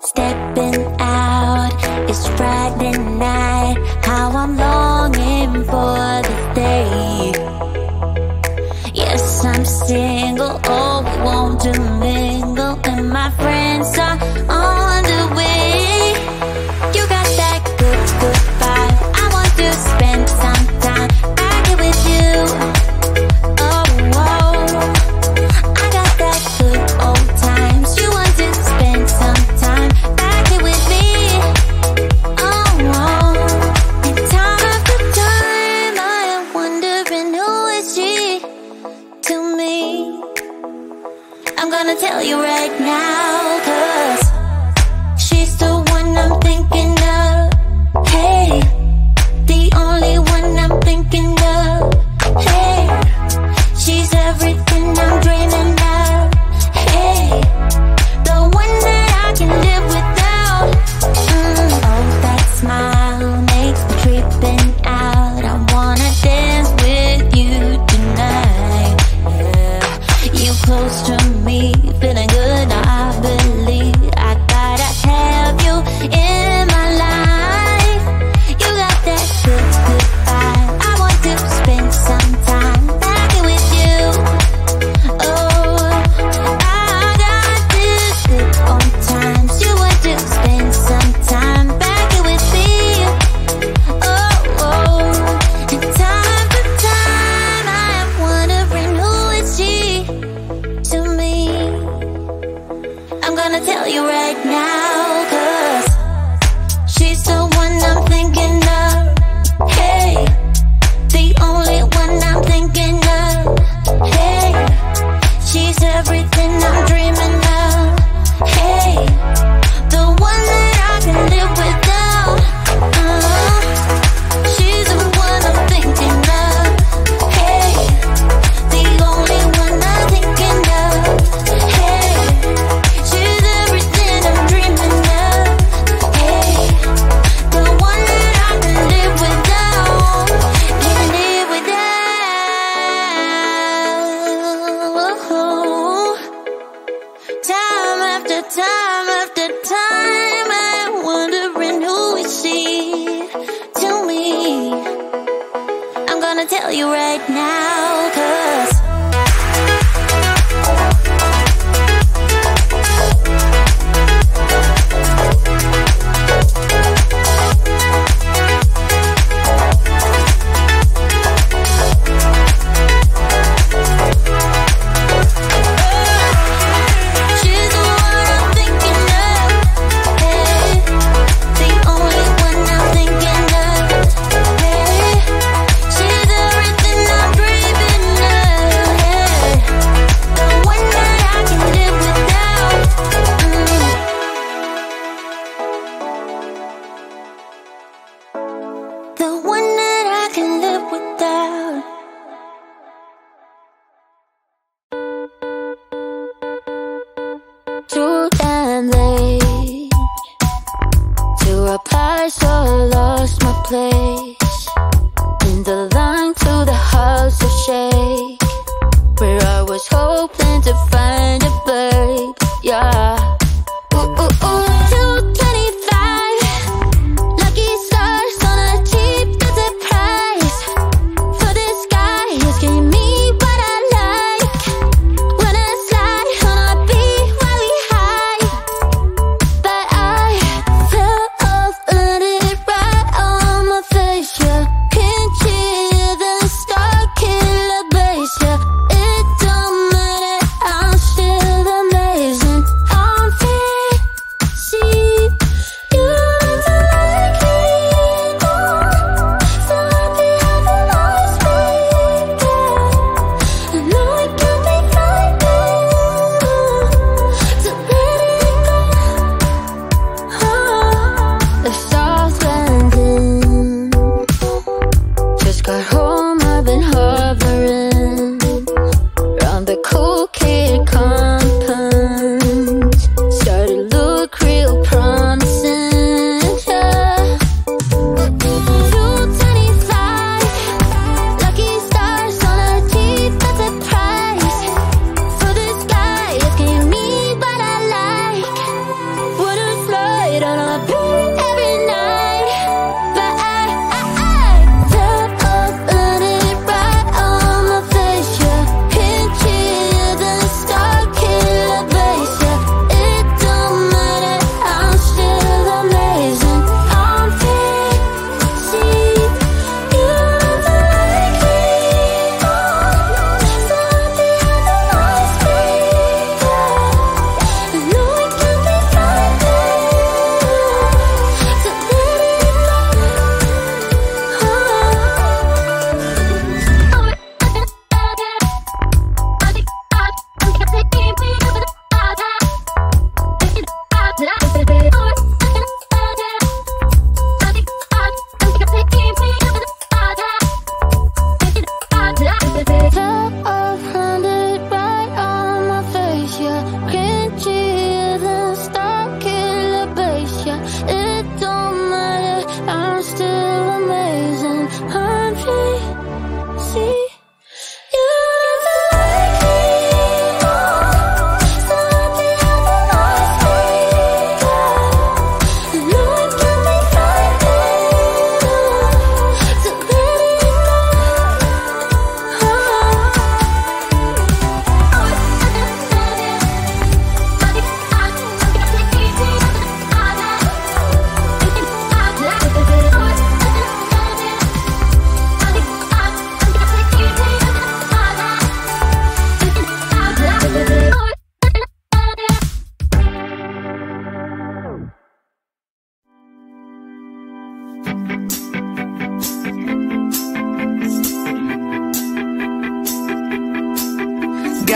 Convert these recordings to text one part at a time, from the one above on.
Stepping out, it's Friday night. How I'm longing for this day. Yes, I'm single, oh, we want to mingle, and my friends are on the way. You got that good, good vibe. I want to spend some time back here with you. Oh, whoa. I got that good old times. You want to spend some time back here with me. Oh, whoa. And time after time, I am wondering who is she to me. I'm gonna tell you right now, 'cause she's the one I'm thinking of. Hey, the only one I'm thinking of. Hey, she's everything I'm dreaming of. Hey, the one that I can live without. Oh, that smile makes me tripping out. I wanna dance with you tonight. Yeah, you close to me, feeling good. I believe I gotta have you in my life. You got that good, good vibe. I want to spend some time back here with you. Oh, I got this good old times. You want to spend some time back here with me. Oh, oh. And time after time, I am wondering who is she to me. I'm gonna tell you right now, 'cause she's the one I'm thinking of. Hey, the only one I'm thinking of. Hey, she's everything I'm dreaming of. Hey, the one that I can live without. She's the one I'm thinking of. Hey, the only one I'm thinking of. Hey, she's everything I'm dreaming of. Hey, the one that I can live without. Can live without. Time after time after time, I'm wondering who is she to me. I'm gonna tell you right now, 'cause she's the one I'm thinking of. Hey, the only one I'm thinking of. Hey, she's everything I'm dreaming of. Hey, the one that I can live without. The one that I can live without. Too damn late to reply, so I lost my place in the line to the house of shake, where I was hoping to find a babe. Yeah. Ooh, ooh, ooh. 225 lucky stars on a cheap visit price. For this guy, he's giving me what I like. When I slide on a beat while we high, but I fell off, let it right on my face. Yeah, can't hear the star killer bass. Yeah, it don't matter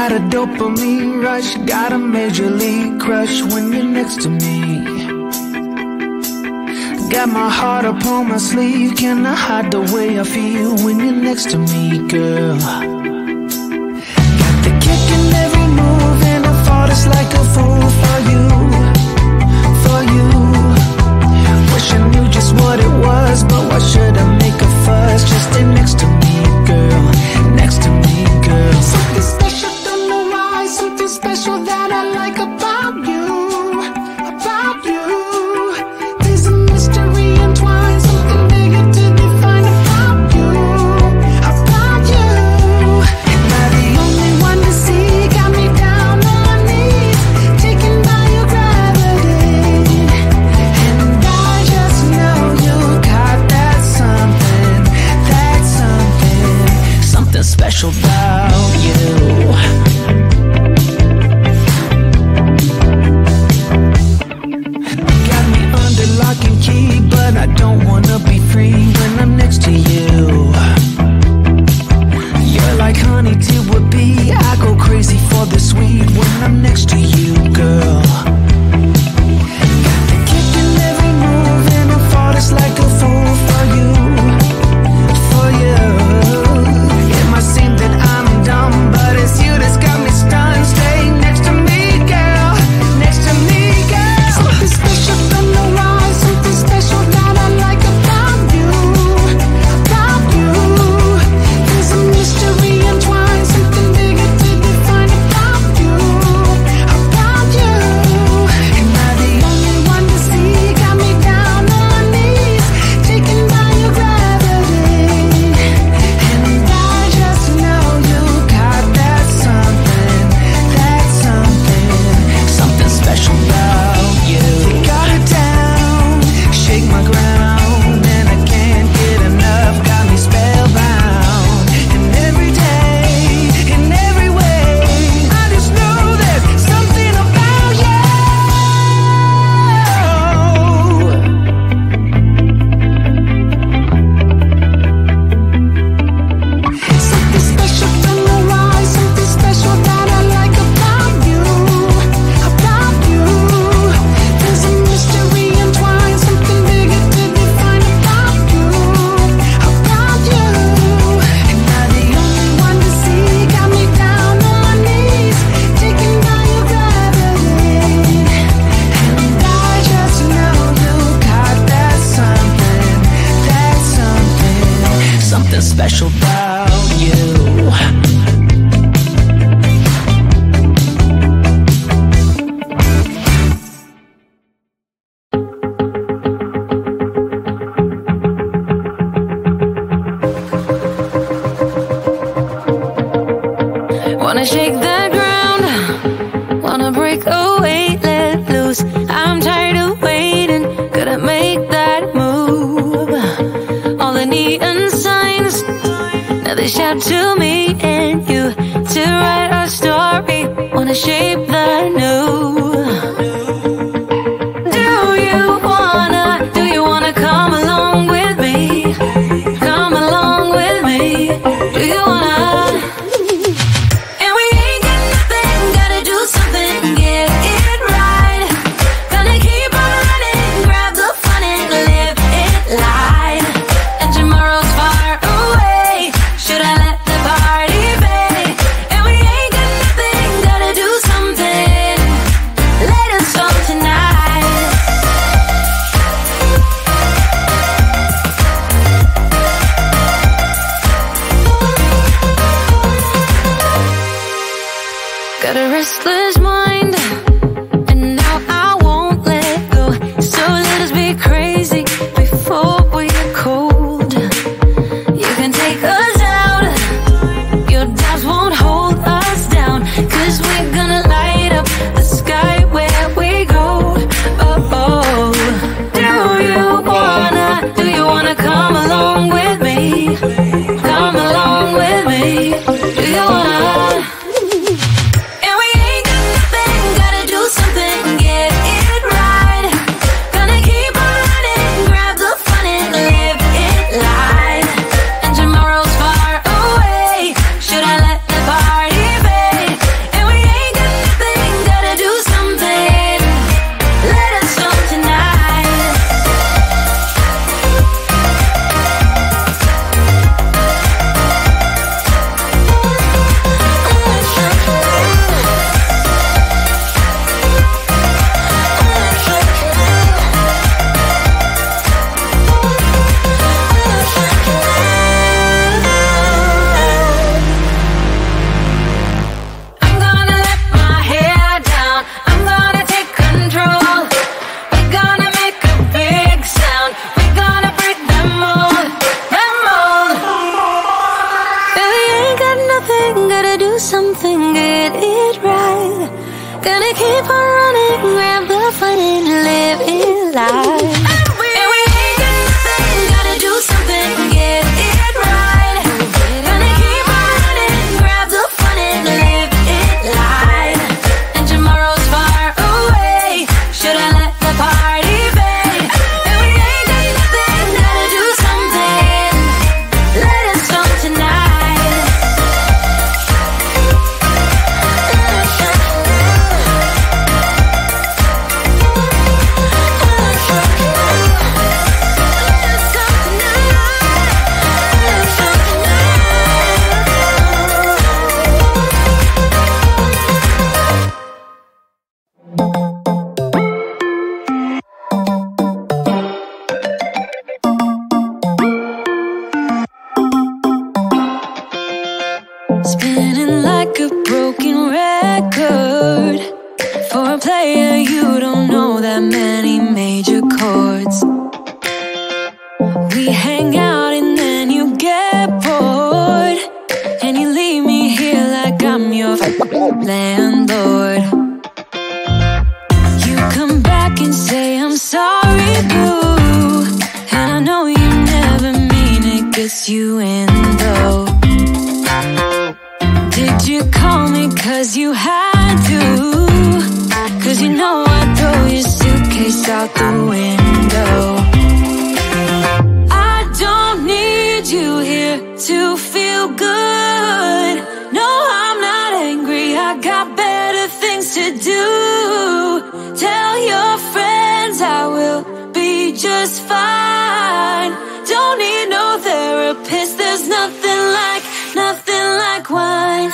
got a dopamine rush, got a major league crush when you're next to me. Got my heart upon my sleeve, can I hide the way I feel when you're next to me, girl? Got the kick in every move and I fought it's like a fool for you, for you. Wish I knew just what it was, but why should I make a fuss? Just stay next to me, girl, next to me, girl. Something special, don't know why, something special that I like about you, about you. There's a mystery entwined, something bigger to define about you, about you. Am I the only one to see? Got me down on my knees, taken by your gravity. And I just know you got that something, something special about you. Got me under lock and key, but I don't wanna be free when I'm next to you. You're like honey to a bee, I go crazy for the sweet when I'm next to you, girl. Got the kick in every move and I fought it's like a fool for you, for you. It might seem that I'm dumb, but it's you that's got me stunned. Stay next to me, girl, next to me, girl. Something special, don't know why, something special that I like about you, about you. There's a mystery entwined, something bigger to define about you, about you. Am I the only one to see? Got me down on my knees, taken by your gravity. And I just know you got that something, something special about you. You got it down, shake my ground, and I can't get enough. Got me spellbound. And every day, in every way, I just know there's something about you. Something special, don't know why, something special that I like about you, about you. There's a mystery entwined, something bigger to define about you, about you. Am I the only one to see? Got me down on my knees, taken by your gravity. And I just know you got that something special about you. Wanna shake the ground, wanna break away, let loose. I'm tired of waiting, gotta make that move. All the neon signs, now they shout to me and you to write our story. Wanna shape the new. Do you wanna come along with me? Come along with me. Do you wanna? And we ain't got nothing, gotta do something, get it right. Gonna keep on running, grab the fun and live it light. And tomorrow's far away, should I let the party fade? And we ain't got nothing, gotta do something, let us all tonight. Got a restless mind, and now I won't let go. So let us be crazy before we get cold. You can take us out, your doubts won't hold us down. 'Cause we're gonna light up the sky where we go. Oh, oh. Do you wanna come along with me? Come along with me. Do you wanna? And we ain't got nothing, do something, get it right. Gonna keep on running, grab the fun and live it life. And we ain't got nothing, gotta do something, get it right. Gonna keep on running, grab the fun and live it life. And tomorrow's far away, should I let the party fade? And we ain't got nothing, gotta do something, let it start tonight. Spinning like a broken record. For a player, you don't know that many major chords. We hang out and then you get bored, and you leave me here like I'm your landlord. You come back and say I'm sorry, boo, and I know you never mean it, gets you in though. Did you call me cause you had to? Cause you know I'd throw your suitcase out the window. I don't need you here to feel good. No, I'm not angry, I got better things to do. Tell your friends I will be just fine. Don't need no therapist, there's nothing like wine.